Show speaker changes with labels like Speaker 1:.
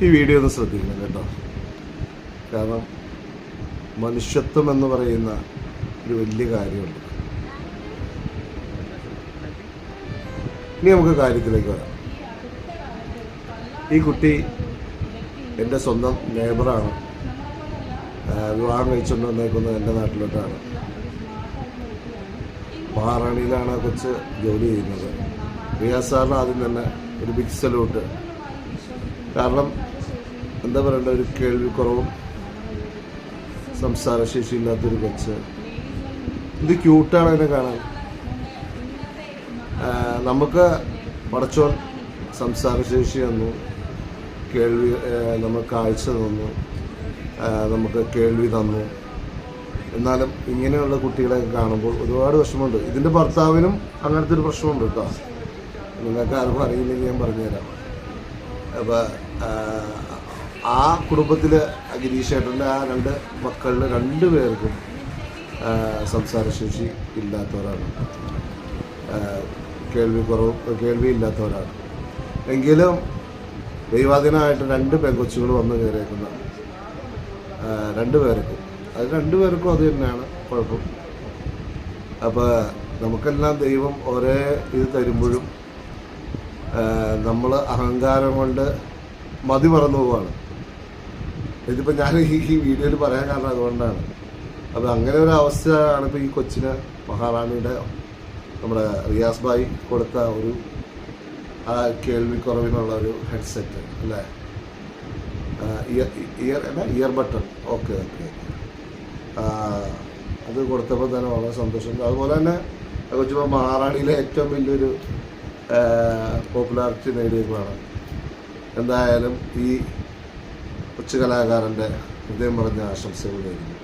Speaker 1: ഈ വീഡിയോ ഒന്ന് ശ്രദ്ധിക്കണം കേട്ടോ. കാരണം മനുഷ്യത്വം എന്ന് പറയുന്ന ഒരു വലിയ കാര്യമുണ്ട്. ഇനി നമുക്ക് കാര്യത്തിലേക്ക് വരാം. ഈ കുട്ടി എൻ്റെ സ്വന്തം നെയ്ബറാണ്. വിവാഹം കഴിച്ചുകൊണ്ട് വന്നേക്കുന്നത് എൻ്റെ നാട്ടിലോട്ടാണ്. മഹാറാണിയിലാണ് ആ കൊച്ച് ജോലി ചെയ്യുന്നത്. റിയാസ് സാറിന് ആദ്യം തന്നെ ഒരു ബിഗ് സല്യൂട്ട്. കാരണം എന്താ പറയണ്ട, ഒരു കേൾവിക്കുറവും സംസാരശേഷി ഇല്ലാത്തൊരു കൊച്ച്. ഇത് ക്യൂട്ടാണ് അതിനെ കാണാൻ. നമുക്ക് പടച്ചോൻ സംസാരശേഷി തന്നു, കേൾവി നമുക്ക് കാഴ്ച തന്നു, നമുക്ക് കേൾവി തന്നു. എന്നാലും ഇങ്ങനെയുള്ള കുട്ടികളെയൊക്കെ കാണുമ്പോൾ ഒരുപാട് വിഷമമുണ്ട്. ഇതിൻ്റെ ഭർത്താവിനും അങ്ങനത്തെ ഒരു പ്രശ്നമുണ്ട് കേട്ടോ. നിങ്ങൾക്ക് ആർക്കും അറിയില്ലെങ്കിൽ ഞാൻ പറഞ്ഞുതരാം. അപ്പോൾ ആ കുടുംബത്തിൽ ഗിരീഷേട്ടൻ്റെ ആ രണ്ട് മക്കളിൽ 2 പേർക്കും സംസാരശേഷി ഇല്ലാത്തവരാണ്, കേൾവിയില്ലാത്തവരാണ്. എങ്കിലും ദൈവാധീനമായിട്ട് 2 പെൺകൊച്ചുകൾ വന്ന് കയറിയേക്കുന്ന 2 പേർക്കും, അത് 2 പേർക്കും അത് തന്നെയാണ് കുഴപ്പം. അപ്പോൾ നമുക്കെല്ലാം ദൈവം ഒരേ ഇത് തരുമ്പോഴും നമ്മൾ അഹങ്കാരം കൊണ്ട് മതി മറന്നു പോവാണ്. ഇതിപ്പോൾ ഞാൻ ഈ വീഡിയോയിൽ പറയാൻ കാരണം അതുകൊണ്ടാണ്. അപ്പോൾ അങ്ങനെ ഒരു അവസ്ഥയാണ് ഇപ്പോൾ ഈ കൊച്ചിന് മഹാറാണിയുടെ നമ്മുടെ റിയാസ് ഭായി കൊടുത്ത ഒരു ആ കേൾവിക്കുറവിനുള്ള ഒരു ഹെഡ്സെറ്റ് അല്ലേ, ഇയർ ബട്ടൺ. ഓക്കെ അത് കൊടുത്തപ്പോൾ തന്നെ വളരെ സന്തോഷം. അതുപോലെ തന്നെ കൊച്ചിപ്പോൾ മഹാറാണിയിലെ ഏറ്റവും വലിയൊരു പോപ്പുലാരിറ്റി നേടിയതാണ്. എന്തായാലും ഈ കൊച്ചു കലാകാരൻ്റെ ഹൃദയം പറഞ്ഞ ആശംസകൾ നേരുന്നു.